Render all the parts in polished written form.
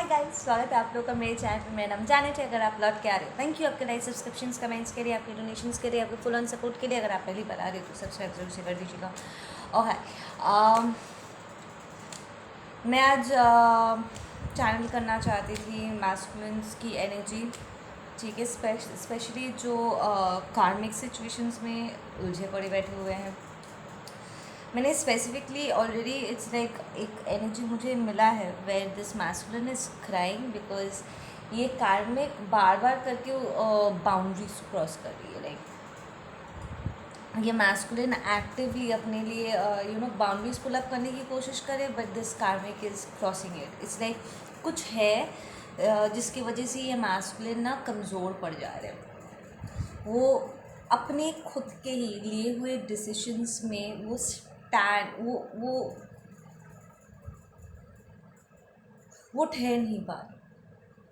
Hi guys, स्वागत है आप लोग का मेरे चैनल पे। मेरा नाम जाने थे। अगर आप लौट के आ रहे हो, थैंक यू आपके लाइक सब्सक्रिप्शंस कमेंट्स के लिए, आपके डोनेशंस के लिए, आपके फुल ऑन सपोर्ट के लिए। अगर आप पहली बार आ रहे हो तो सब्सक्राइब जरूर से कर दीजिएगा। और है मैं आज चैनल करना चाहती थी मैस्कुलिन्स की एनर्जी, ठीक है, स्पेशली जो कार्मिक सिचुएशंस में उलझे पड़े बैठे हुए हैं। मैंने स्पेसिफिकली ऑलरेडी इट्स लाइक एक एनर्जी मुझे मिला है where this masculine is crying because ये कार्मिक बार बार करके बाउंड्रीज क्रॉस कर रही है। लाइक ये मैस्कुलिन एक्टिवली अपने लिए बाउंड्रीज पुल अप करने की कोशिश करे, बट दिस कार्मिक is crossing it. It's like कुछ है जिसकी वजह से ये मैस्कुलिन ना कमज़ोर पड़ जा रहे हैं। वो अपने खुद के ही लिए हुए डिसीशंस में वो स्टैंड वो ठहर नहीं पा रहे,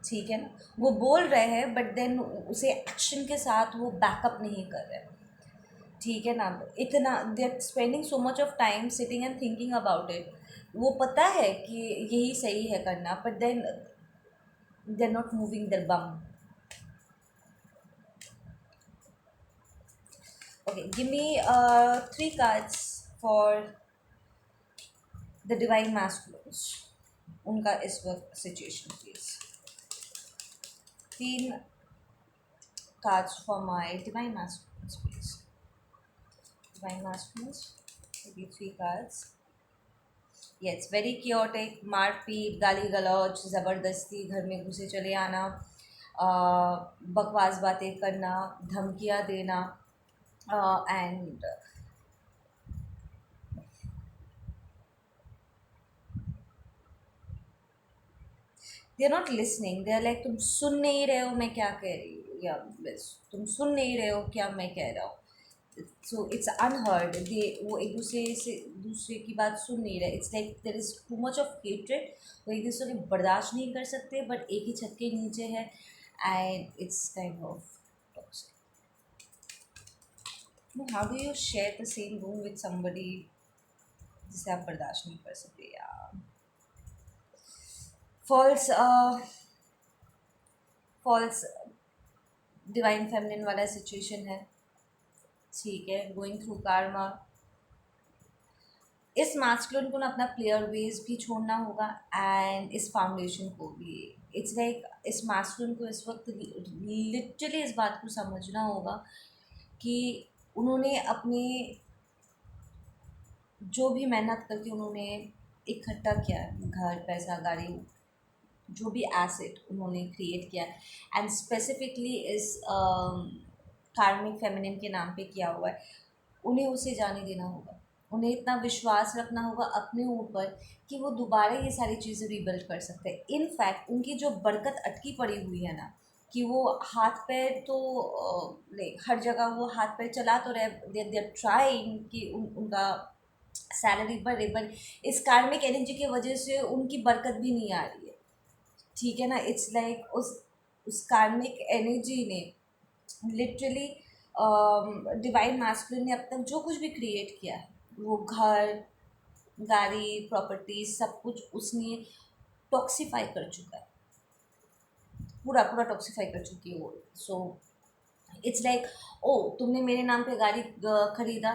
ठीक है ना। वो बोल रहे हैं बट देन उसे एक्शन के साथ वो बैकअप नहीं कर रहे, ठीक है ना। इतना they are spending so much of time sitting and thinking about it. वो पता है कि यही सही है करना, but then they are not moving their bum. Okay, give me 3 cards for the divine masculines, उनका इस वक्त situation please. 3 cards for my divine masculines please। Divine masculines, maybe 3 cards। Yes, very chaotic, मारपीट, गाली गलौज, ज़बरदस्ती घर में घुसे चले आना, बकवास बातें करना, धमकियाँ देना, and they are not listening. They are like तुम सुन नहीं रहे हो मैं क्या कह रही हूँ, या बस तुम सुन नहीं रहे हो क्या मैं कह रहा हूँ। So it's unheard. दे वो एक दूसरे की बात सुन नहीं रहे। It's like there is too much of hatred. वो एक दूसरे को बर्दाश्त नहीं कर सकते, बट एक ही छत के नीचे है, and it's kind of toxic. How do you share the same room with somebody जिसे आप बर्दाश्त नहीं कर सकते? या फॉल्स फॉल्स डिवाइन फेमिनिन वाला सिचुएशन है, ठीक है। Going through Karma. इस मैस्कुलिन को ना अपना प्लेयर बेस भी छोड़ना होगा, एंड इस फाउंडेशन को भी। इट्स लाइक इस मैस्कुलिन को इस वक्त लिटरली इस बात को समझना होगा कि उन्होंने अपने जो भी मेहनत करके उन्होंने इकट्ठा किया, घर, पैसा, गाड़ी, जो भी एसेट उन्होंने क्रिएट किया, एंड स्पेसिफिकली इस कार्मिक फेमिनिन के नाम पे किया हुआ है, उन्हें उसे जाने देना होगा। उन्हें इतना विश्वास रखना होगा अपने ऊपर कि वो दोबारा ये सारी चीज़ें रिबिल्ड कर सकते हैं। इनफैक्ट उनकी जो बरकत अटकी पड़ी हुई है ना, कि वो हाथ पैर तो हर जगह वो हाथ पैर चला तो रहे, दे आर ट्राइंग कि उनका सैलरी बढ़े, बट इस कार्मिक एनर्जी की वजह से उनकी बरकत भी नहीं आ रही है, ठीक है ना। इट्स लाइक उस कार्मिक एनर्जी ने लिटरली डिवाइन मैस्कुलिन ने अब तक जो कुछ भी क्रिएट किया है, वो घर, गाड़ी, प्रॉपर्टी, सब कुछ उसने टॉक्सीफाई कर चुका है, पूरा पूरा टॉक्सीफाई कर चुकी है वो। सो इट्स लाइक, ओ तुमने मेरे नाम पे गाड़ी खरीदा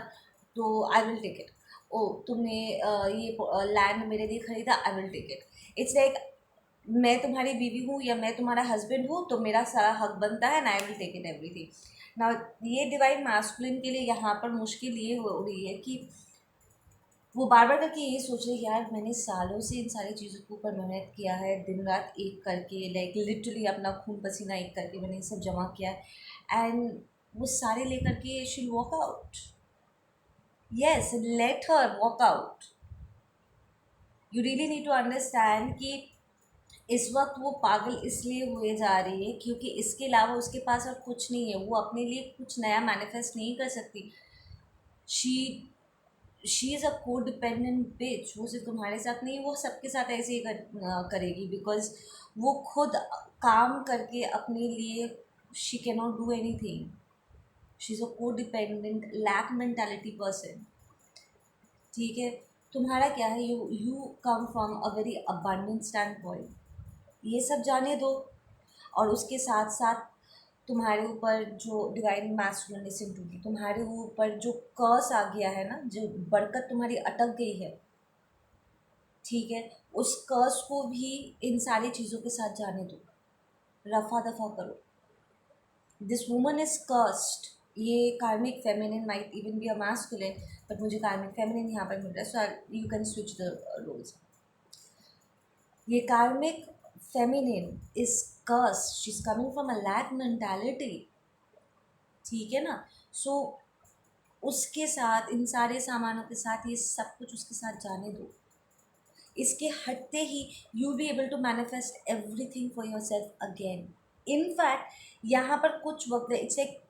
तो I will take it. Oh तुमने ये लैंड मेरे लिए खरीदा, I will take it. It's like मैं तुम्हारी बीवी हूँ या मैं तुम्हारा हस्बैंड हूँ तो मेरा सारा हक बनता है, and I will take it everything. ना ये डिवाइन मैस्कुलिन के लिए यहाँ पर मुश्किल ये हो रही है कि वो बार बार करके ये सोच रहे यार मैंने सालों से इन सारी चीज़ों के ऊपर मेहनत किया है, दिन रात एक करके, लाइक लिटरली अपना खून पसीना एक करके मैंने सब जमा किया है, एंड वो सारे लेकर के she walk out. Yes, let her walk out. You really need to understand कि इस वक्त वो पागल इसलिए हुए जा रही है क्योंकि इसके अलावा उसके पास और कुछ नहीं है। वो अपने लिए कुछ नया मैनिफेस्ट नहीं कर सकती। शी शी इज़ अ को डिपेंडेंट बिच। वो सिर्फ तुम्हारे साथ नहीं, वो सबके साथ ऐसे ही करेगी, बिकॉज वो खुद काम करके अपने लिए she can not do any thing. She is a को डिपेंडेंट लैक मेंटालिटी पर्सन, ठीक है। तुम्हारा क्या है, you come from a very abundant stand point, ये सब जाने दो। और उसके साथ साथ तुम्हारे ऊपर जो divine masculine, listen to me, तुम्हारे ऊपर जो कर्स आ गया है ना, जो बरकत तुम्हारी अटक गई है, ठीक है, उस कर्स को भी इन सारी चीज़ों के साथ जाने दो, रफा दफा करो। This woman is cursed. ये karmic feminine might even be a masculine, but मुझे कार्मिक फेमिनिन यहाँ पर मिल रहा है, so you can switch the roles. ये karmic feminine is cursed, she is coming from a lack mentality, ठीक है ना। सो उसके साथ, इन सारे सामानों के साथ, ये सब कुछ उसके साथ जाने दो। इसके हटते ही you be able to manifest everything for yourself again. In fact यहाँ पर कुछ वक्त, इट्स लाइक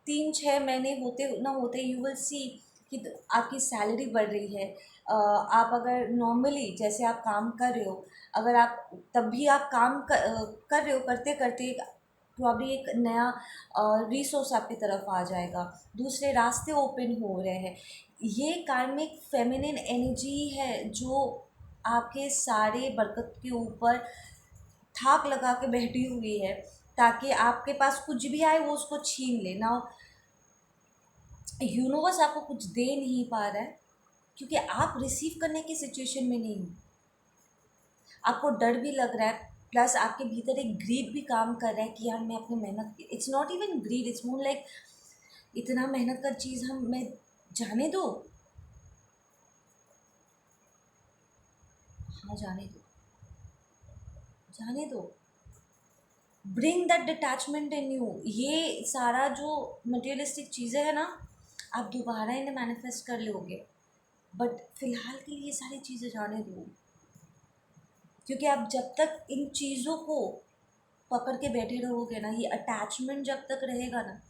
3-6 महीने होते ना होते, यू विल सी कि आपकी सैलरी बढ़ रही है। आप अगर नॉर्मली जैसे आप काम कर रहे हो, अगर आप तब भी आप काम कर रहे हो, करते करते प्रॉब्ली एक नया रिसोर्स आपकी तरफ आ जाएगा, दूसरे रास्ते ओपन हो रहे हैं। ये कार्मिक फेमिनिन एनर्जी है जो आपके सारे बरकत के ऊपर थाक लगा के बैठी हुई है, ताकि आपके पास कुछ भी आए वो उसको छीन ले ना। यूनिवर्स आपको कुछ दे नहीं पा रहा है क्योंकि आप रिसीव करने की सिचुएशन में नहीं हो। आपको डर भी लग रहा है, प्लस आपके भीतर एक ग्रीड भी काम कर रहा है कि यार मैं अपनी मेहनत, it's not even greed, it's more like इतना मेहनत का चीज़ हम मैं जाने दो। हाँ, जाने दो, जाने दो। Bring that detachment in you. ये सारा जो मटेरियलिस्टिक चीज़ें हैं ना, आप दोबारा इन्हें मैनिफेस्ट कर लोगे, बट फिलहाल के लिए ये सारी चीज़ें जाने दो। क्योंकि आप जब तक इन चीज़ों को पकड़ के बैठे रहोगे ना, ये अटैचमेंट जब तक रहेगा ना,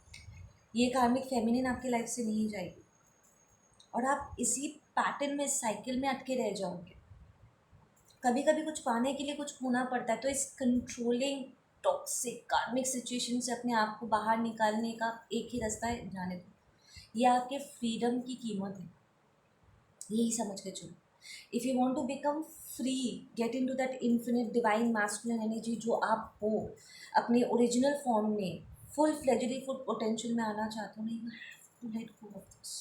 ये कार्मिक फेमिनिन आपकी लाइफ से नहीं जाएगी और आप इसी पैटर्न में, साइकिल में अटके रह जाओगे। कभी कभी कुछ पाने के लिए कुछ खोना पड़ता है, तो इस कंट्रोलिंग टॉक्सिक कार्मिक सिचुएशन से अपने आप को बाहर निकालने का एक ही रास्ता है, जाने दो। ये आपके फ्रीडम की कीमत है, यही समझ के चलो। If you want to become free, get into that infinite divine masculine energy जो आप हो, अपने ओरिजिनल फॉर्म में फुल फ्लेजली फुल पोटेंशियल में आना चाहते हो ना, you have to let go of this.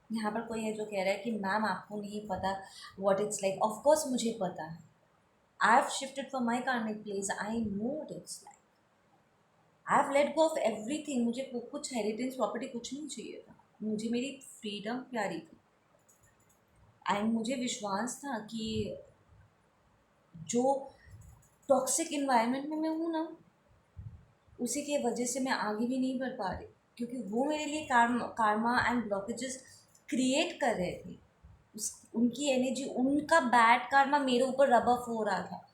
यहाँ पर कोई है जो कह रहा है कि मैम आपको नहीं पता what it's like. Of course मुझे पता है, I have shifted from my karmic place, I know what it's like. I have let go of everything. मुझे कुछ हेरिटेज प्रॉपर्टी कुछ नहीं चाहिए था, मुझे मेरी फ्रीडम प्यारी थी। एंड मुझे विश्वास था कि जो टॉक्सिक इन्वायरमेंट में मैं हूँ ना, उसी के वजह से मैं आगे भी नहीं बढ़ पा रही, क्योंकि वो मेरे लिए कार्मा एंड ब्लॉकेजेस क्रिएट कर रहे थे। उनकी एनर्जी, उनका बैड कार्मा मेरे ऊपर रब ऑफ हो रहा था।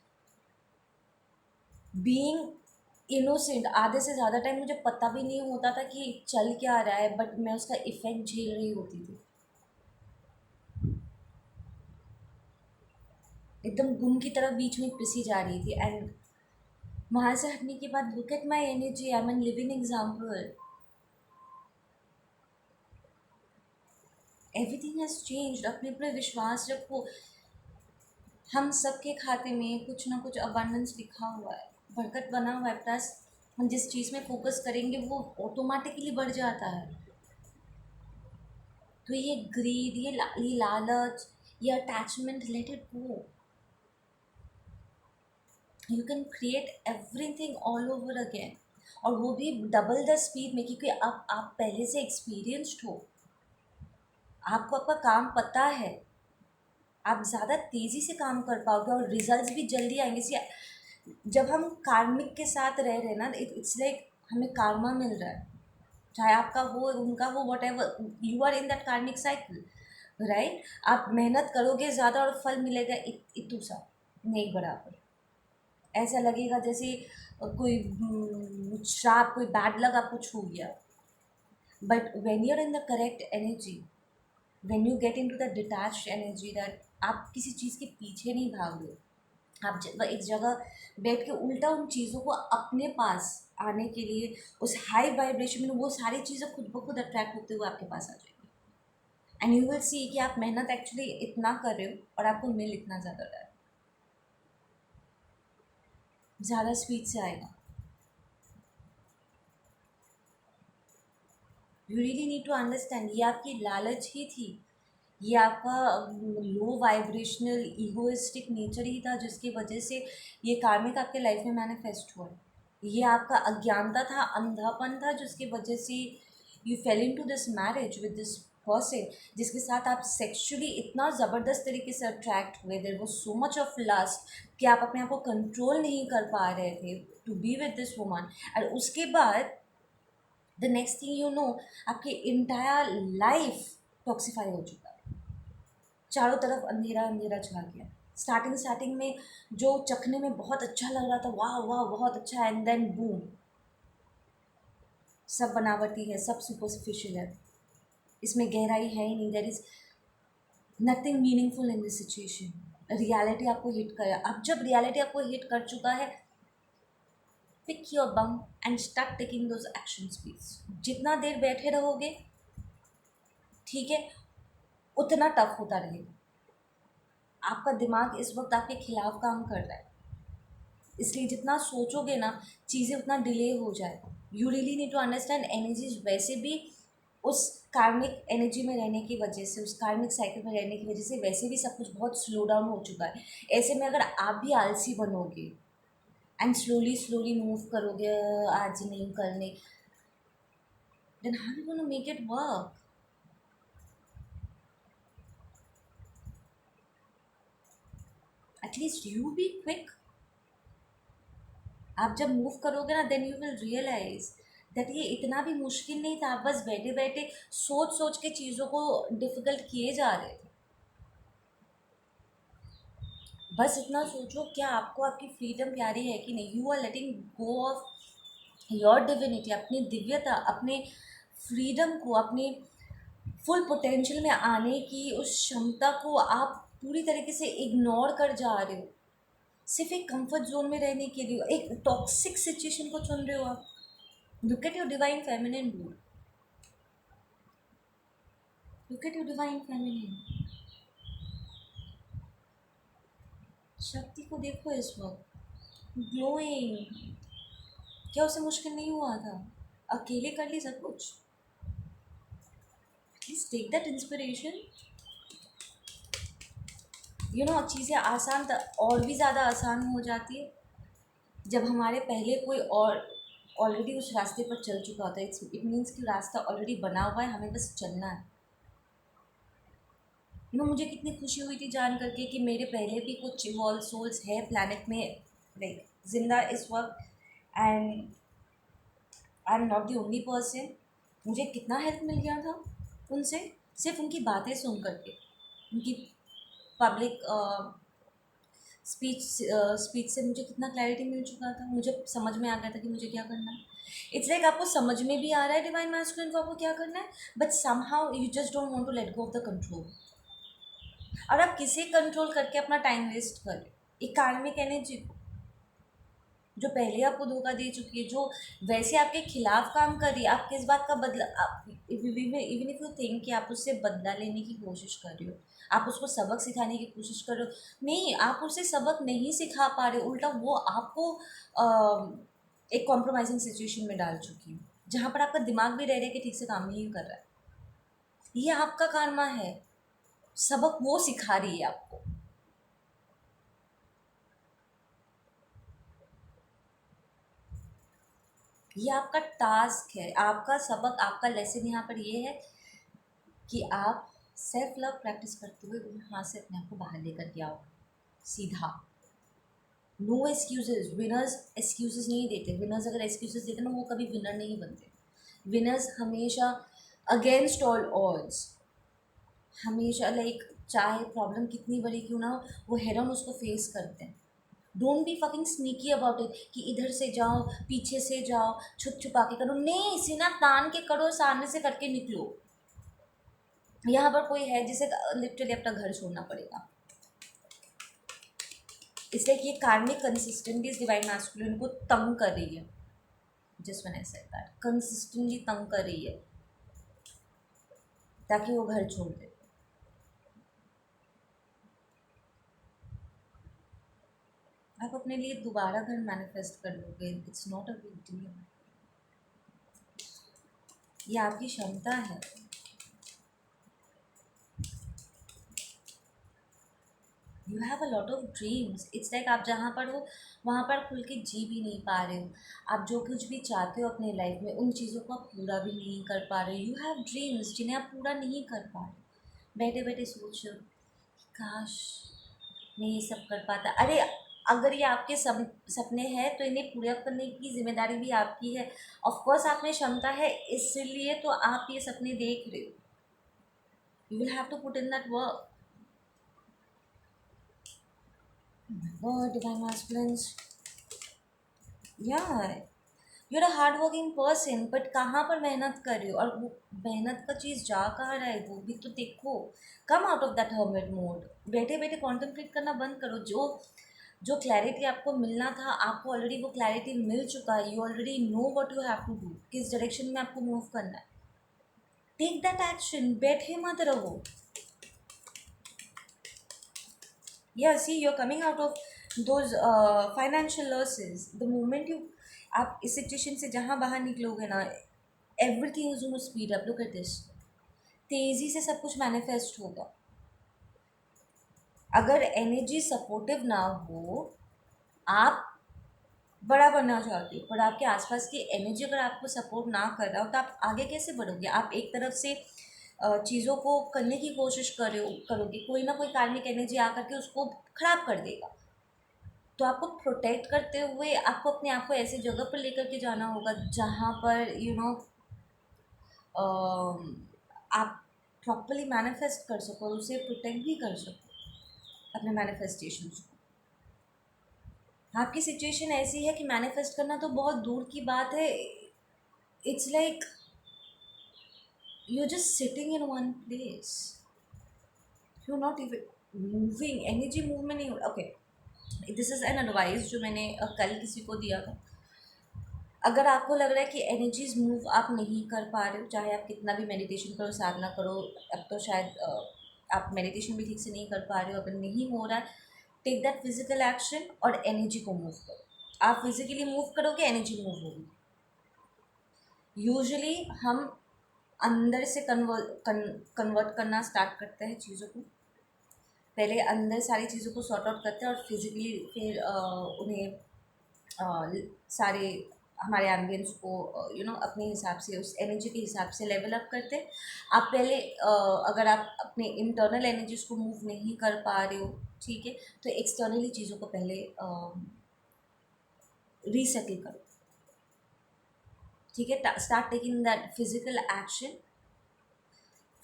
बीइंग इनोसेंट, आधे से ज़्यादा टाइम मुझे पता भी नहीं होता था कि चल क्या रहा है, बट मैं उसका इफ़ेक्ट झेल रही होती थी। एकदम गुम की तरफ बीच में पिसी जा रही थी। एंड वहाँ से हटने के बाद look at my energy, I am an living example. Everything has changed. अपने ऊपर विश्वास रखो। हम सबके खाते में कुछ ना कुछ अबंडेंस लिखा हुआ है, बरकत बना हुआ है, प्लस हम जिस चीज़ में फोकस करेंगे वो ऑटोमेटिकली बढ़ जाता है। तो ये ग्रीड, ये लालच, ये attachment, let it go. You can create everything all over again, और वो भी डबल द स्पीड में, क्योंकि अब आप पहले से एक्सपीरियंस्ड हो, आपको आपका काम पता है, आप ज़्यादा तेज़ी से काम कर पाओगे और रिजल्ट्स भी जल्दी आएंगे। जब हम कार्मिक के साथ रह रहे हैं ना, इट्स लाइक हमें कार्मा मिल रहा है, चाहे आपका हो उनका हो, whatever, you are in that karmic cycle, right. आप मेहनत करोगे ज़्यादा और फल मिलेगा इतू सा, नहीं बराबर। ऐसा लगेगा जैसे कोई श्राप, कोई बैड लक आपको छू गया। But when you are in the correct energy, when you get into the detached energy, that आप किसी चीज़ के पीछे नहीं भाग रहे, आप एक जगह बैठ के उल्टा उन चीज़ों को अपने पास आने के लिए, उस हाई वाइब्रेशन में वो सारी चीज़ें खुद ब खुद अट्रैक्ट होते हुए आपके पास आ जाएंगी। एंड यू विल सी कि आप मेहनत एक्चुअली इतना कर रहे हो और आपको मिल इतना ज़्यादा रहा है, ज़्यादा स्पीड से आएगा. You really need to understand, ये आपकी लालच ही थी, ये आपका लो वाइब्रेशनल ईगोइस्टिक नेचर ही था जिसकी वजह से ये कार्मिक आपके लाइफ में मैनिफेस्ट हुआ है. ये आपका अज्ञानता था, अंधापन था, जिसकी वजह से you fell into this marriage with this person जिसके साथ आप सेक्सुअली इतना ज़बरदस्त तरीके से अट्रैक्ट हुए. There was so much of lust कि आप अपने आप को कंट्रोल नहीं कर पा रहे थे to be with this woman. और उसके बाद the next thing you know, आपकी इंटायर लाइफ टॉक्सीफाई हो चुका है, चारों तरफ अंधेरा अंधेरा छा गया. स्टार्टिंग में जो चखने में बहुत अच्छा लग रहा था, वाह वाह बहुत अच्छा, एंड देन बूम, सब बनावटी है, सब सुपरफिशियल है, इसमें गहराई है ही नहीं. There is nothing meaningful in this situation. Reality आपको हिट कर, अब जब रियलिटी आपको हिट कर चुका है, pick your bum and start taking those actions please. जितना देर बैठे रहोगे, ठीक है, उतना टफ होता रहेगा. आपका दिमाग इस वक्त आपके खिलाफ काम कर रहा है, इसलिए जितना सोचोगे ना चीज़ें उतना डिले हो जाएगा. You really need to understand, energies वैसे भी उस कार्मिक एनर्जी में रहने की वजह से, उस कार्मिक साइकिल में रहने की वजह से वैसे भी सब कुछ बहुत स्लो डाउन हो चुका है. ऐसे में अगर आप भी आलसी बनोगे एंड स्लोली मूव करोगे, आज नहीं करने, then how you gonna make it work. At least you be quick. आप जब मूव करोगे ना, then you will realise that ये इतना भी मुश्किल नहीं था. आप बस बैठे बैठे सोच सोच के चीज़ों को डिफ़िकल्ट किए जा रहे थे. बस इतना सोचो, क्या आपको आपकी फ्रीडम प्यारी है कि नहीं. You are letting go of your divinity, अपनी दिव्यता, अपने फ्रीडम को, अपने फुल पोटेंशियल में आने की उस क्षमता को आप पूरी तरीके से इग्नोर कर जा रहे हो, सिर्फ एक कंफर्ट जोन में रहने के लिए, एक टॉक्सिक सिचुएशन को चुन रहे हो आप. Look at your divine feminine dude, look at your divine feminine. शक्ति को देखो इस वक्त ग्लोइंग. क्या उसे मुश्किल नहीं हुआ था, अकेले कर ली सब कुछ. Please take that inspiration. You know, चीज़ें आसान और भी ज़्यादा आसान हो जाती है जब हमारे पहले कोई और ऑलरेडी उस रास्ते पर चल चुका होता है. इट मीन्स कि रास्ता ऑलरेडी बना हुआ है, हमें बस चलना है. यू नो, मुझे कितनी खुशी हुई थी जान करके कि मेरे पहले भी कुछ इवॉल्व सोल्स है प्लैनेट में, लाइक जिंदा इस वक्त, and I am not the only person. मुझे कितना हेल्प मिल गया था उनसे, सिर्फ उनकी बातें सुन करके, उनकी पब्लिक स्पीच से मुझे कितना क्लैरिटी मिल चुका था. मुझे समझ में आ गया था कि मुझे क्या करना है. इट्स लाइक आपको समझ में भी आ रहा है डिवाइन मैस्कुलिन को आपको क्या करना है, but somehow you just don't want to let go of the control. और आप किसे कंट्रोल करके अपना टाइम वेस्ट करें, एक कार्मिक एनर्जी को जो पहले आपको धोखा दे चुकी है, जो वैसे आपके खिलाफ काम कर रही है. आप किस बात का बदला, इवन इफ यू थिंक कि आप उससे बदला लेने की कोशिश कर रहे हो, आप उसको सबक सिखाने की कोशिश कर रहे हो, नहीं, आप उसे सबक नहीं सिखा पा रहे हो. उल्टा वो आपको एक कॉम्प्रोमाइजिंग सिचुएशन में डाल चुकी है जहाँ पर आपका दिमाग भी रह रहा है कि ठीक से काम नहीं कर रहा है. ये आपका कर्मा है, सबक वो सिखा रही है आपको. ये आपका टास्क है, आपका सबक, आपका लेसन यहाँ पर ये है कि आप सेल्फ लव प्रैक्टिस करते हुए वहाँ से अपने आप को बाहर लेकर के आओ सीधा. No excuses. विनर्स एक्सक्यूजेज नहीं देते. विनर्स अगर एक्सक्यूजेज देते ना, वो कभी विनर नहीं बनते. विनर्स हमेशा अगेंस्ट ऑल ऑड्स, हमेशा लाइक चाहे प्रॉब्लम कितनी बड़ी क्यों ना हो, वो हेड ऑन उसको फेस करते हैं. Don't be fucking sneaky about it कि इधर से जाओ, पीछे से जाओ, छुप छुपा के करो. नहीं, सीना तान के करो, सामने से करके निकलो. यहाँ पर कोई है जिसे लिटरली अपना घर छोड़ना पड़ेगा. इसलिए कि ये कार्मिक कंसिस्टेंटली डिवाइन मैस्कुलिन को तंग कर रही है. Just when I said that, consistently तंग कर रही है ताकि वो घर छोड़ दे. आप अपने लिए दोबारा घर मैनिफेस्ट कर लोगे, it's not a big deal. ये आपकी क्षमता है। You have a lot of dreams, it's like आप जहाँ पर हो वहाँ पर खुल के जी भी नहीं पा रहे हो। आप जो कुछ भी चाहते हो अपने लाइफ में उन चीज़ों को आप पूरा भी नहीं कर पा रहे हो। यू हैव ड्रीम्स जिन्हें आप पूरा नहीं कर पा रहे। बैठे बैठे सोच रहे हो, काश मैं ये सब कर पाता। अरे अगर ये आपके सपने हैं तो इन्हें पूरा करने की जिम्मेदारी भी आपकी है। ऑफ कोर्स आप में क्षमता है, इसलिए तो आप ये सपने देख रहे हो। You will have to put in that work. God, divine masculines, या you're a hard working person, but कहाँ पर मेहनत कर रहे हो, और वो मेहनत का चीज़ जा कहाँ रहा है वो भी तो देखो। कम out of that hermit mode. बैठे बैठे कॉन्टेम्पलेट करना बंद करो। जो जो क्लैरिटी आपको मिलना था, आपको ऑलरेडी वो क्लैरिटी मिल चुका है। You already know what you have to do, किस डायरेक्शन में आपको मूव करना है। टेक दैट एक्शन, बैठे मत रहो। Yeah, see, you're coming out of those financial losses. The moment you आप इस सिचुएशन से जहाँ बाहर निकलोगे ना, everything is gonna speed up. Look at this, तेजी से सब कुछ मैनिफेस्ट होगा। अगर एनर्जी सपोर्टिव ना हो, आप बड़ा बनना चाहते हो पर आपके आसपास की एनर्जी अगर आपको सपोर्ट ना कर रहा हो, तो आप आगे कैसे बढ़ोगे। आप एक तरफ से चीज़ों को करने की कोशिश करोगे, कोई ना कोई कार्मिक एनर्जी आकर के उसको खराब कर देगा। तो आपको प्रोटेक्ट करते हुए आपको अपने आप को ऐसी जगह पर लेकर के जाना होगा जहाँ पर आप प्रॉपरली मैनिफेस्ट कर सको और उसे प्रोटेक्ट भी कर सको अपने मैनिफेस्टेशंस को। आपकी सिचुएशन ऐसी है कि मैनिफेस्ट करना तो बहुत दूर की बात है। It's like you just sitting in one place, you not even moving. Energy movement नहीं हो। Okay, this is an advice जो मैंने कल किसी को दिया था। अगर आपको लग रहा है कि एनर्जीज मूव आप नहीं कर पा रहे हो, चाहे आप कितना भी मेडिटेशन करो, साधना करो, अब तो शायद आप मेडिटेशन भी ठीक से नहीं कर पा रहे हो, अगर नहीं हो रहा है, टेक दैट फिजिकल एक्शन और एनर्जी को मूव करो। आप फिजिकली मूव करोगे, एनर्जी मूव होगी। यूजुअली हम अंदर से कन्वर्ट करना स्टार्ट करते हैं चीज़ों को। पहले अंदर सारी चीज़ों को सॉर्ट आउट करते हैं और फिजिकली फिर उन्हें सारे हमारे एम्बियंस को अपने हिसाब से उस एनर्जी के हिसाब से लेवल अप करते हैं। आप पहले अगर आप अपने इंटरनल एनर्जीज को मूव नहीं कर पा रहे हो, ठीक है, तो एक्सटर्नली चीज़ों को पहले रीसेटल करो। ठीक है, start taking that physical action,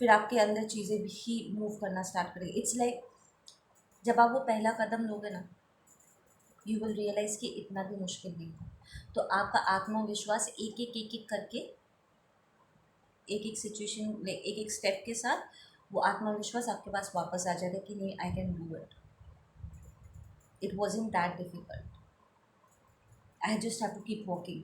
फिर आपके अंदर चीज़ें भी मूव करना स्टार्ट करेंगे। इट्स लाइक जब आप वो पहला कदम लोगे ना, यू विल रियलाइज़ कि इतना भी मुश्किल नहीं है। तो आपका आत्मविश्वास एक एक करके, एक एक सिचुएशन में, एक एक स्टेप के साथ वो आत्मविश्वास आपके पास वापस आ जाएगा कि नहीं, I can do it, it wasn't that difficult, I just have to keep walking.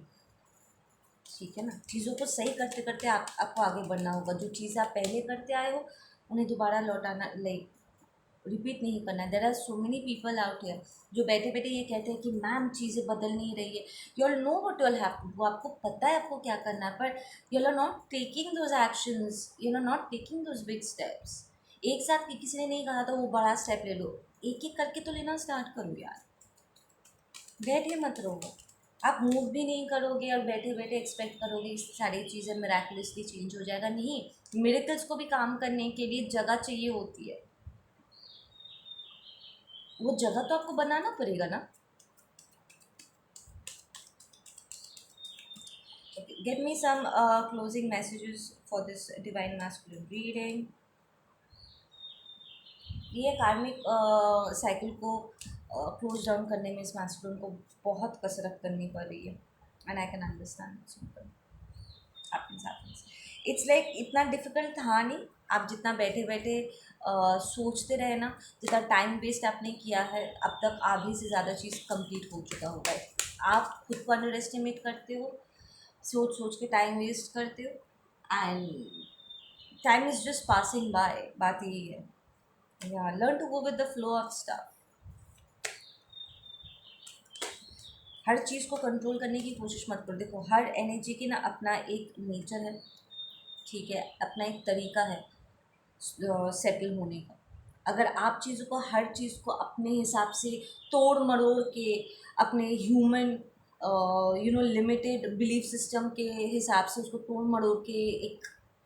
ठीक है ना, चीज़ों को सही करते करते आपको आगे बढ़ना होगा। जो चीज़ आप पहले करते आए हो उन्हें दोबारा लौटाना, लाइक रिपीट नहीं करना है। There are so many people out here जो बैठे बैठे ये कहते हैं कि मैम चीज़ें बदल नहीं रही है। You all know what you all have to do, आपको पता है आपको क्या करना है, पर you are not taking those actions, you are not taking those big steps. एक साथ किसी ने नहीं कहा था वो बड़ा स्टेप ले लो, एक एक करके तो लेना स्टार्ट करो यार। बैठे मत रहो। आप मूव भी नहीं करोगे और बैठे बैठे एक्सपेक्ट करोगे सारी चीज़ें मिराकुलसली चेंज हो जाएगा। नहीं, मिरेकल्स को भी काम करने के लिए जगह चाहिए होती है। वो जगह तो आपको बनाना पड़ेगा ना। Get me some closing messages for this divine masculine reading. ये कार्मिक साइकिल को क्लोज डाउन करने में इस मैस्कुलिन को बहुत कसरत करनी पड़ रही है, and I can understand. It's like इतना डिफिकल्ट था नहीं। आप जितना बैठे बैठे सोचते रहे ना, जितना टाइम वेस्ट आपने किया है, अब तक आधी से ज़्यादा चीज़ कंप्लीट हो चुका होगा। आप खुद को अंडर एस्टिमेट करते हो, सोच सोच के टाइम वेस्ट करते हो, and time is just passing by. बात यही है। या learn to go with the flow of stuff. हर चीज़ को कंट्रोल करने की कोशिश मत करो। देखो, हर एनर्जी की ना अपना एक नेचर है, ठीक है, अपना एक तरीका है सेटल होने का। अगर आप चीज़ों को, हर चीज़ को अपने हिसाब से तोड़ मरोड़ के, अपने ह्यूमन लिमिटेड बिलीफ सिस्टम के हिसाब से उसको तोड़ मरोड़ के एक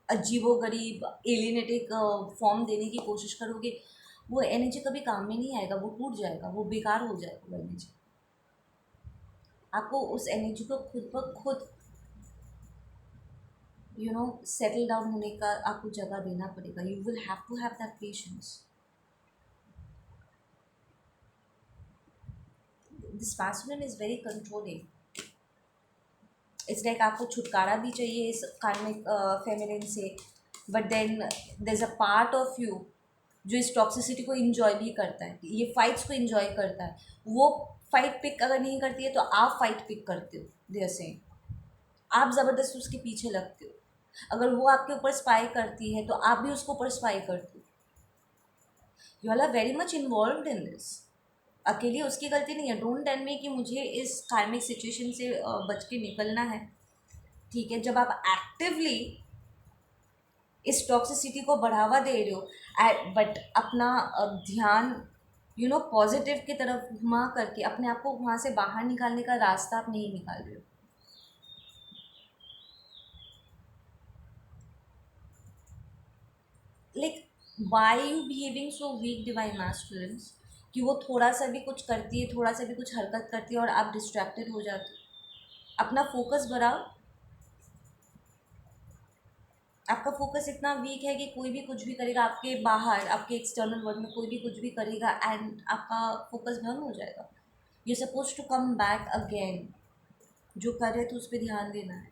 अजीबो गरीब एलिनेटिक फॉर्म देने की कोशिश करोगे, वो एनर्जी कभी काम में नहीं आएगा, वो टूट जाएगा, वो बेकार हो जाएगा वो एनर्जी। आपको उस एनर्जी को खुद ब खुद सेटल डाउन होने का आपको जगह देना पड़ेगा। You will have to have that patience. This masculine is very controlling. It's like आपको छुटकारा भी चाहिए इस कार्मिक फेमिनिन से, but then there is a part of you जो इस टॉक्सिसिटी को इंजॉय भी करता है, ये फाइट्स को इंजॉय करता है। वो फाइट पिक अगर नहीं करती है तो आप फाइट पिक करते हो, देयर सेम। आप ज़बरदस्ती उसके पीछे लगते हो। अगर वो आपके ऊपर स्पाई करती है तो आप भी उसके ऊपर स्पाई करते हो। You are very much involve in this. अकेली उसकी गलती नहीं है। डोंट टेल मी कि मुझे इस कार्मिक सिचुएशन से बच के निकलना है, ठीक है। जब आप एक्टिवली इस टॉक्सिसिटी को बढ़ावा दे रहे हो, बट अपना ध्यान पॉजिटिव की तरफ घुमा करके अपने आप को वहाँ से बाहर निकालने का रास्ता आप नहीं निकाल रहे हो। Like why you behaving so weak divine masculines, कि वो थोड़ा सा भी कुछ करती है, थोड़ा सा भी कुछ हरकत करती है और आप डिस्ट्रैक्टेड हो जाते हो। अपना फोकस बढ़ाओ। आपका फोकस इतना वीक है कि कोई भी कुछ भी करेगा आपके बाहर, आपके एक्सटर्नल वर्ल्ड में कोई भी कुछ भी करेगा एंड आपका फोकस भंग हो जाएगा। You suppose to come back again. जो कर रहे थे उस पर ध्यान देना है।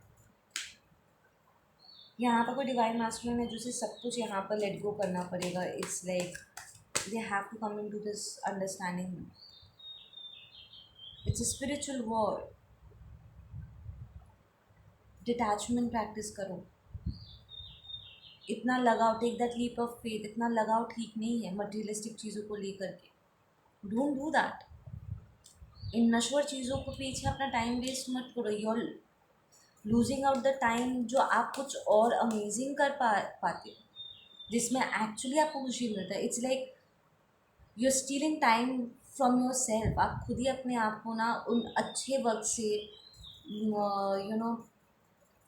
यहाँ पर कोई डिवाइन मास्टरलाइन है जिसे सब कुछ यहाँ पर लेट गो करना पड़ेगा। It's like they have to come into this understanding. It's a spiritual war. Detachment practice करो। इतना लगाव, take that leap of faith. इतना लगाव ठीक नहीं है मटेरियलिस्टिक चीज़ों को लेकर के। Don't do that. इन नश्वर चीज़ों को पीछे अपना टाइम वेस्ट मत करो। You're losing out the time जो आप कुछ और अमेजिंग कर पाते, जिसमें एक्चुअली आपको खुशी मिलता है। It's like you are stealing time from yourself. आप खुद ही अपने आप को ना उन अच्छे वक्त से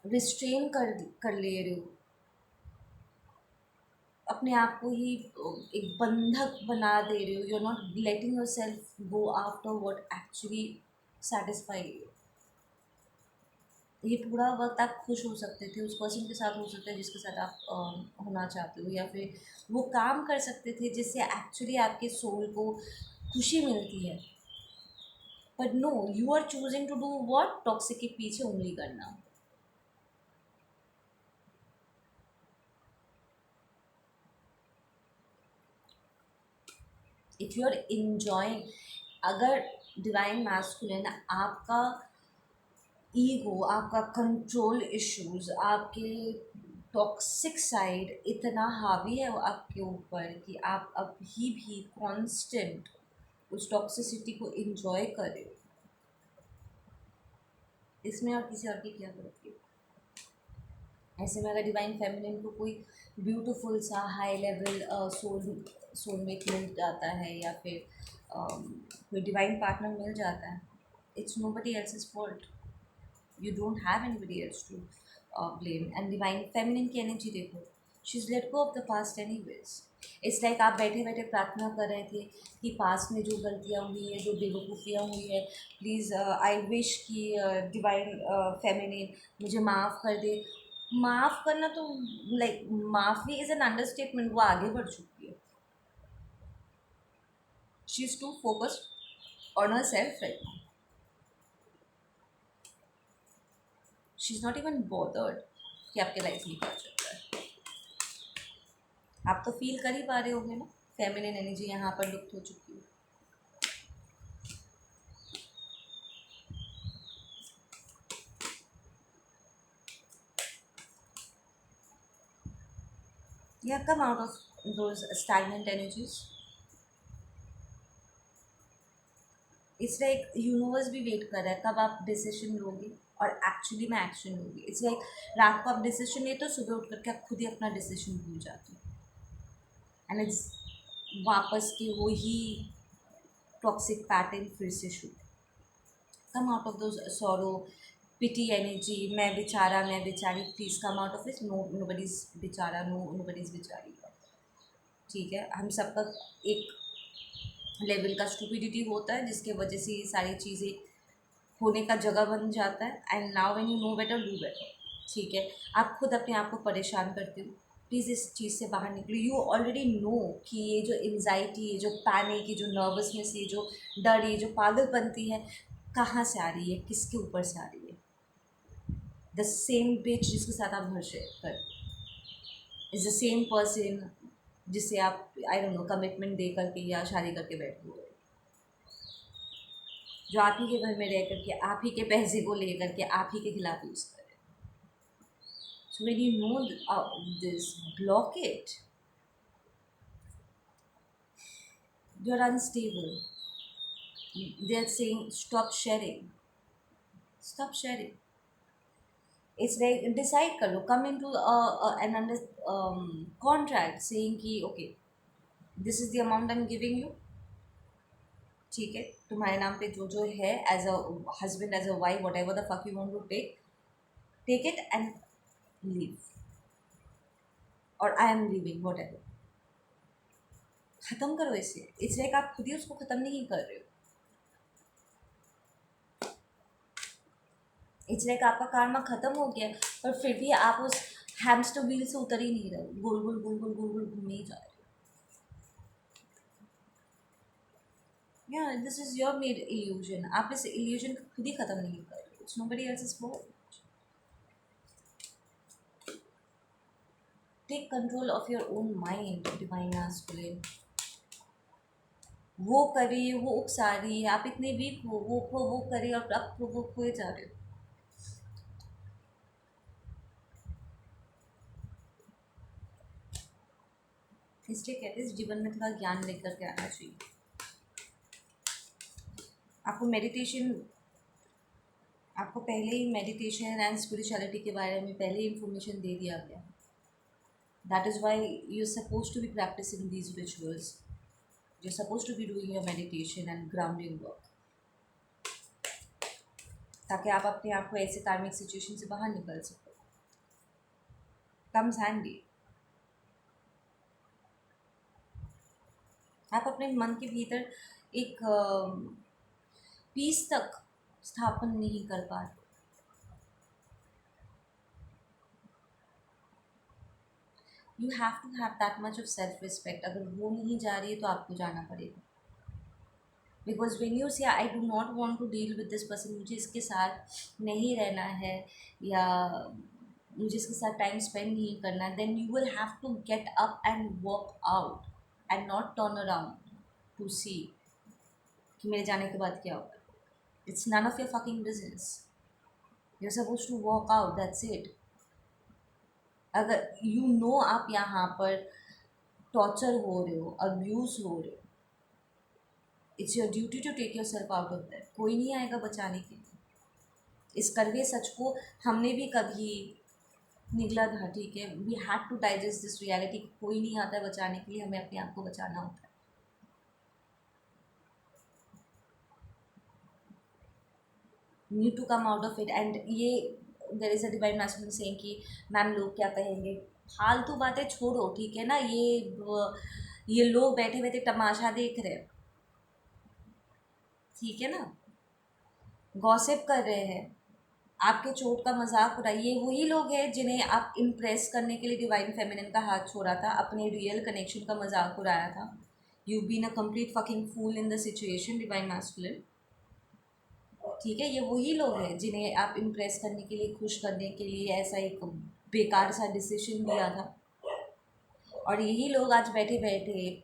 रिस्ट्रेन कर ले रहे हो। अपने आप को ही एक बंधक बना दे रहे हो। You are not letting yourself go after what actually satisfy you. ये पूरा वक्त आप खुश हो सकते थे, उस पर्सन के साथ हो सकते हैं जिसके साथ आप होना चाहते हो, या फिर वो काम कर सकते थे जिससे एक्चुअली आपके सोल को खुशी मिलती है। But no, you are choosing to do what, toxic के पीछे उंगली करना। इफ़ यू आर इंजॉइंग, अगर डिवाइन मैस्कुलिन आपका ईगो, आपका कंट्रोल इश्यूज, आपके टॉक्सिक साइड इतना हावी है वो आपके ऊपर कि आप अभी भी कांस्टेंट उस टॉक्सिसिटी को इंजॉय करें, इसमें और किसी और की क्या गलती है। ऐसे में अगर डिवाइन फेमिनिन को कोई ब्यूटीफुल सा हाई लेवल सोलमेट मिल जाता है, या फिर कोई डिवाइन पार्टनर मिल जाता है, it's nobody else's fault. You don't have anybody else to blame. And divine feminine की एनर्जी देखो, she's let go of the past anyways. It's like आप बैठे बैठे प्रार्थना कर रहे थे कि पास्ट में जो गलतियाँ हुई है, जो बेवकूफ़ियाँ हुई है, प्लीज़ आई विश कि डिवाइन फेमिनिन मुझे माफ़ कर दे। माफ़ करना तो लाइक माफ़ी इज़ एन अंडरस्टेटमेंट। वो आगे बढ़ चुकी है। She is too focused on herself right now. She is not even bothered कि आपके लाइफ में क्या चल रहा है। आप तो फील कर ही पा रहे होंगे ना, फेमिनिन एनर्जी यहाँ पर लुप्त हो चुकी है। You have come out of those stagnant energies. It's like universe भी वेट कर रहा है कब आप डिसीजन लोगे और एक्चुअली में एक्शन लोगे. इट्स लाइक रात को आप डिसीजन लेते हो, सुबह उठ करके आप खुद ही अपना डिसीजन भूल जाते हो. एंड इट्स वापस के वो ही टॉक्सिक पैटर्न फिर से शुरू. Come out of those sorrow, pity energy, मैं बेचारा मैं बेचारी, please come out of it. Nobody's बेचारा, नो बडीज बेचारी. ठीक है, हम सबका एक लेवल का स्टूपिडिटी होता है जिसके वजह से ये सारी चीज़ें होने का जगह बन जाता है. And now when you no better, do better. ठीक है, आप खुद अपने आप को परेशान करते हो, प्लीज़ इस चीज़ से बाहर निकलो. यू ऑलरेडी नो कि ये जो एंजाइटी, ये जो पैनिक, ये जो नर्वसनेस, ये जो डर, ये जो पागलपंती है, कहाँ से आ रही है, किसके ऊपर से आ रही है. द सेम बिच जिसके साथ आप घर शेयर कर, इज़ द सेम पर्सन जिससे आप आई डोंट नो कमिटमेंट दे करके या शादी करके बैठे हुए, जो आप ही के घर में रह करके आप ही के पैसे को ले करके आप ही के खिलाफ यूज़ करें. So when you know this, block it. You are unstable. They are saying stop sharing, stop sharing. It's like decide कर लो, come into an under contract saying कि okay this is the amount I am giving you. ठीक है, तुम्हारे नाम पे जो जो है as a husband, as a wife, whatever the fuck you want to take it and leave. और I am leaving what ever. ख़त्म करो इसे. इट्स लाइक आप खुद ही उसको ख़त्म नहीं कर रहे हो. इट्स लाइक आपका कार्मा ख़त्म हो गया पर फिर भी आप उस हैमस्टर व्हील से उतर ही नहीं रहे. गोल गोल गोल गोल गोल गोल घूमे ही जा रहे हो. या this is your made illusion. आप इस इल्यूजन को खुद ही ख़त्म नहीं कर रहे हो. It's nobody else's fault. Take control of your own mind, divine masculine. वो करे, वो उकसा रही है, आप इतने वीक हो, वो करे और आप वो खोए जा रहे हो. इसलिए कहते हैं इस जीवन में थोड़ा ज्ञान लेकर के आना चाहिए. आपको मेडिटेशन, आपको पहले ही मेडिटेशन एंड स्पिरिचुअलिटी के बारे में पहले ही इंफॉर्मेशन दे दिया गया. That is why you are suppose to be practicing these rituals. You are suppose to be doing your meditation and grounding work, ताकि आप अपने आप को ऐसे कार्मिक सिचुएशन से बाहर निकल सको. Comes handy. आप अपने मन के भीतर एक पीस तक स्थापन नहीं कर पा रहे. You have to have that much of self respect. अगर वो नहीं जा रही है तो आपको जाना पड़ेगा. Because when you say I do not want to deal with this person, मुझे इसके साथ नहीं रहना है या मुझे इसके साथ टाइम स्पेंड नहीं करना, then you will have to get up and walk out and not turn around to see कि मेरे जाने के बाद क्या होगा. It's none of your fucking business. You are suppose to walk out, that's it. अगर यू नो आप यहाँ पर टॉर्चर हो रहे हो, अब्यूज़ हो रहे हो, it's your duty to take yourself out of that. कोई नहीं आएगा बचाने के लिए. इस कड़वे सच को हमने भी कभी निगला था. ठीक है, we had to digest this reality. कोई नहीं आता है बचाने के लिए, हमें अपने आप को बचाना होता है. Need to come out of it. And ये there is a divine masculine saying कि मैम लोग क्या कहेंगे. फालतू बातें छोड़ो. ठीक है ना, ये लोग बैठे बैठे तमाशा देख रहे हैं. ठीक है ना, गॉसिप कर रहे हैं, आपके चोट का मजाक उड़ाइए. ये वही लोग हैं जिन्हें आप इम्प्रेस करने के लिए डिवाइन फेमिनिन का हाथ छोड़ा था, अपने रियल कनेक्शन का मजाक उड़ाया था. You been a complete fucking fool in the situation, divine masculine. ठीक है, ये वही लोग हैं जिन्हें आप इम्प्रेस करने के लिए, खुश करने के लिए ऐसा एक बेकार सा डिसीजन दिया था. और यही लोग आज बैठे बैठे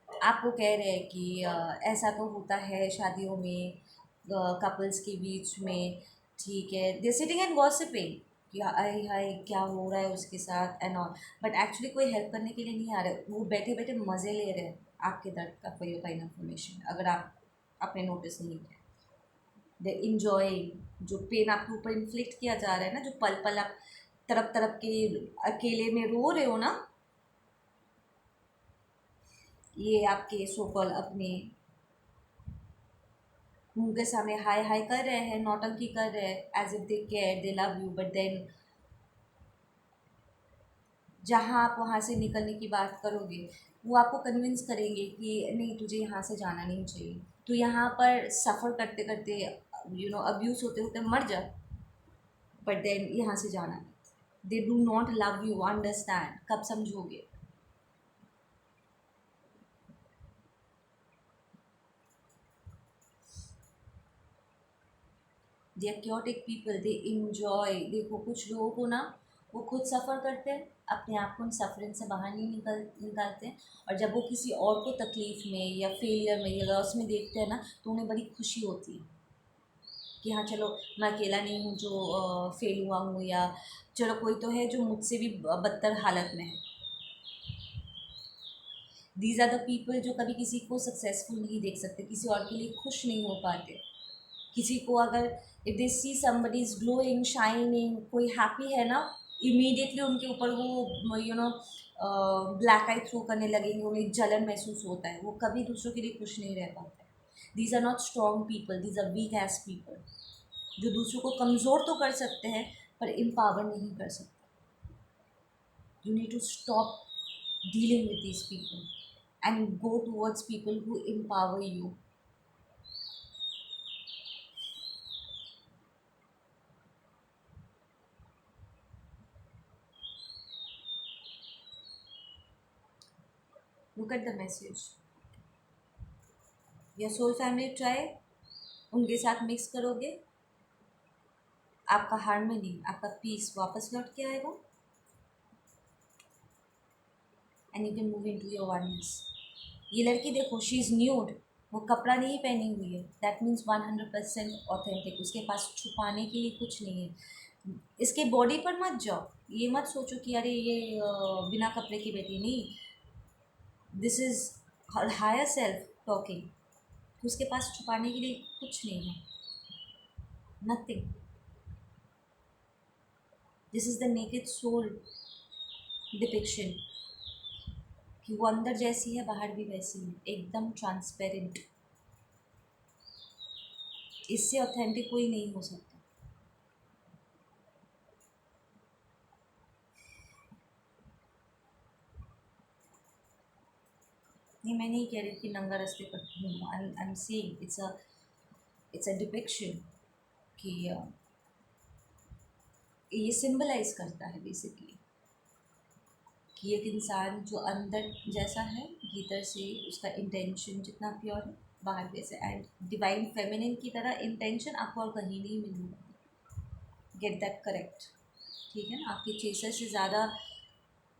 आपको कह रहे हैं कि ऐसा तो होता है शादियों में कपल्स के बीच में. ठीक है, दे सिटिंग एंड गॉसिपिंग कि हाय हाय क्या हो रहा है उसके साथ एंड ऑल. बट एक्चुअली कोई हेल्प करने के लिए नहीं आ रहे. वो बैठे बैठे मज़े ले रहे हैं आपके दर्द का. फॉर योर काइंड इन्फॉर्मेशन, अगर आप आपने नोटिस नहीं किया? दे इंजॉय जो पेन आपके ऊपर इन्फ्लिक्ट किया जा रहा है ना, जो पल पल आप तरफ तरफ के अकेले में रो रहे हो ना, ये आपके सोकॉल अपने मुंह के सामने हाय हाय कर रहे हैं, नौटंकी कर रहे हैं, as if they care, they love you, but then जहाँ आप वहाँ से निकलने की बात करोगे, वो आपको कन्विंस करेंगे कि नहीं, तुझे यहाँ से जाना नहीं चाहिए, तो यहाँ पर सफ़र करते करते अब्यूज़ होते होते मर जा, बट देन यहाँ से जाना नहीं। They do not love you, understand, कब समझोगे? They are chaotic people, they enjoy. देखो कुछ लोगों को ना, वो खुद सफ़र करते हैं, अपने आप को उन सफरिंग से बाहर नहीं निकालते हैं, और जब वो किसी और को तकलीफ़ में या फेलियर में या लॉस में देखते हैं ना, तो उन्हें बड़ी खुशी होती है कि हाँ चलो, मैं अकेला नहीं हूँ जो फेल हुआ हूँ, या चलो कोई तो है जो मुझसे भी बदतर हालत में है। दीज आर द पीपल जो कभी किसी को सक्सेसफुल नहीं देख सकते, किसी और के लिए खुश नहीं हो पाते। किसी को अगर if they C somebody is glowing, shining, कोई हैप्पी है ना, इमीडिएटली उनके ऊपर वो ब्लैक आई थ्रो करने लगेंगे, उन्हें जलन महसूस होता है, वो कभी दूसरों के लिए खुश नहीं रह पाते। These are not strong people, these are weakest people, जो दूसरों को कमज़ोर तो कर सकते हैं पर एम्पावर नहीं कर सकते। You need to stop dealing with these people and go towards people who empower you. Look at the message. Your soul family tribe, उनके साथ मिक्स करोगे, आपका हार्मनी, आपका पीस वापस लौट के आएगा, and you can move into your oneness. ये लड़की देखो, शी इज़ न्यूड, वो कपड़ा नहीं पहनी हुई है, दैट मीन्स 100% ऑथेंटिक, उसके पास छुपाने के लिए कुछ नहीं है। इसके बॉडी पर मत जाओ, ये मत सोचो कि अरे ये बिना कपड़े की बैठी, नहीं, this is her higher self talking. उसके पास छुपाने के लिए कुछ नहीं है, nothing. This is the naked soul depiction, कि वो अंदर जैसी है बाहर भी वैसी है, एकदम ट्रांसपेरेंट। इससे ऑथेंटिक कोई नहीं हो सकता। नहीं, मैं नहीं कह रही कि नंगा रास्ते पर हूँ, I am saying it's a depiction, कि ये सिंबलाइज करता है बेसिकली कि एक इंसान जो अंदर जैसा है, भीतर से उसका इंटेंशन जितना प्योर है, बाहर वैसे, एंड डिवाइन फेमिनिन की तरह इंटेंशन आपको और कहीं नहीं मिलेगा। गेट दैट करेक्ट, ठीक है ना? आपके चेसर से ज़्यादा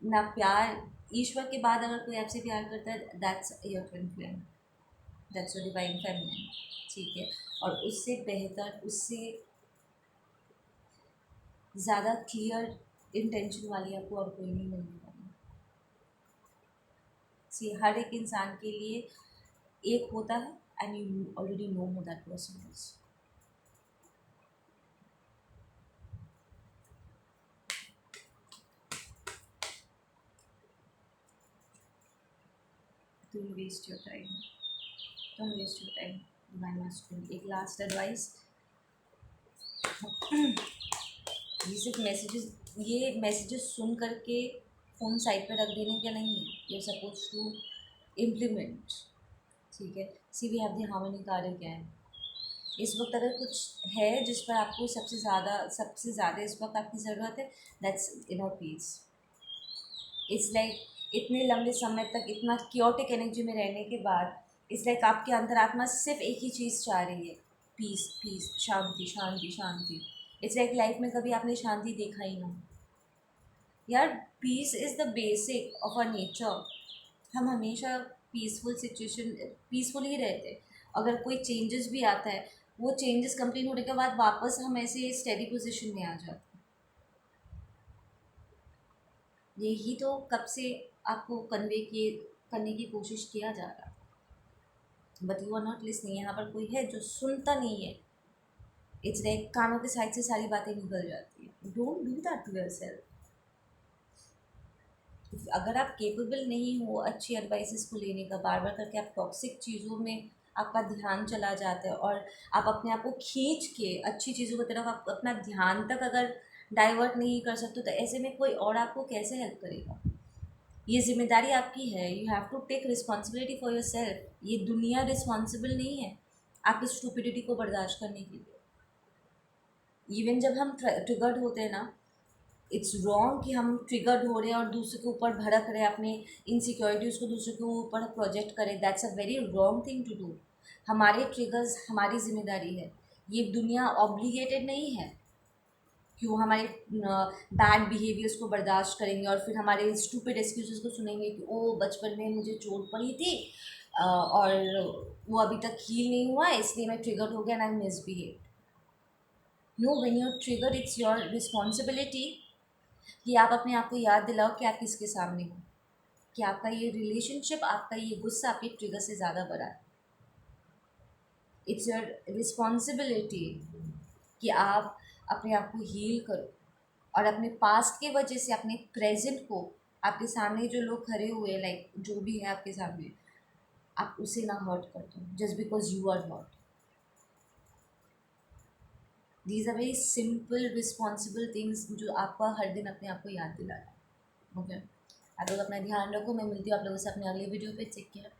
ना प्यार, ईश्वर के बाद अगर कोई आपसे प्यार करता है, that's your twin flame, that's your divine feminine, ठीक है? और उससे बेहतर, उससे ज़्यादा क्लियर इंटेंशन वाली आपको और कोई नहीं मिलने वाली। सी, हर एक इंसान के लिए एक होता है, and you already know who that person is. Don't waste your time, don't waste your time. Divine mastery, एक लास्ट एडवाइस, ये सिर्फ मैसेजेस, ये मैसेजेस सुन करके फ़ोन साइड पर रख देने का नहीं है, यू सपोज टू इम्प्लीमेंट, ठीक है? See, we have the harmony card again. इस वक्त अगर कुछ है जिस पर आपको सबसे ज़्यादा इस वक्त आपकी ज़रूरत है, that's inner peace. It's like इतने लंबे समय तक इतना क्योटिक एनर्जी में रहने के बाद, इट्स लाइक आपके अंतरात्मा सिर्फ एक ही चीज़ चाह रही है, पीस, पीस, शांति, शांति, शांति। इट्स लाइक लाइफ में कभी आपने शांति देखा ही ना यार। Peace is the basic of our nature. हम हमेशा पीसफुल ही रहते हैं। अगर कोई चेंजेस भी आता है, वो चेंजेस कंप्लीट होने के बाद वापस हम ऐसे स्टेडी पोजीशन में आ जाते हैं। यही तो कब से आपको कन्वे किए करने की कोशिश किया जा रहा है। But you are not listening. यहाँ पर कोई है जो सुनता नहीं है। इट्स लाइक कानों के साइड से सारी बातें निकल जाती है। Don't do that to yourself. अगर आप केपेबल नहीं हो अच्छी एडवाइसेस को लेने का, बार बार करके आप टॉक्सिक चीज़ों में आपका ध्यान चला जाता है और आप अपने आप को खींच के अच्छी चीज़ों की तरफ आप अपना ध्यान तक अगर डाइवर्ट नहीं कर सकते, तो ऐसे में कोई और आपको कैसे हेल्प करेगा। ये जिम्मेदारी आपकी है। You have to take responsibility for yourself. ये दुनिया रिस्पॉन्सिबल नहीं है आपकी स्टूपिडिटी को बर्दाश्त करने के लिए। इवन जब हम ट्रिगर्ड होते हैं ना, इट्स रॉन्ग कि हम ट्रिगर्ड हो रहे हैं और दूसरे के ऊपर भड़क रहे हैं, अपने इनसिक्योरिटीज़ को दूसरे के ऊपर प्रोजेक्ट करें। That's a very wrong thing to do. हमारे ट्रिगर्स हमारी जिम्मेदारी है। ये दुनिया ऑब्लिगेटेड नहीं है कि वो हमारे बैड बिहेवियर्स को बर्दाश्त करेंगे और फिर हमारे स्टूपिड एक्सक्यूजेस को सुनेंगे कि ओ बचपन में मुझे चोट पड़ी थी और वो अभी तक हील नहीं हुआ है, इसलिए मैं ट्रिगर्ड हो गया and I misbehave. No, when you triggered it's your responsibility कि आप अपने आप को याद दिलाओ कि आप किसके सामने हो, कि आपका ये रिलेशनशिप, आपका ये गुस्सा आपके ट्रिगर से ज़्यादा बड़ा है। इट्स योर रिस्पॉन्सिबिलिटी कि आप अपने आप को हील करो और अपने पास्ट के वजह से अपने प्रेजेंट को, आपके सामने जो लोग खड़े हुए, लाइक जो भी है आपके सामने, आप उसे ना हर्ट कर दो just because you are hurt. These are very simple responsible things जो आपका हर दिन अपने आप को याद दिलाना है। ओके, आप लोग अपना ध्यान रखो। मैं मिलती हूँ आप लोगों से अपने अगले वीडियो पे। Take care.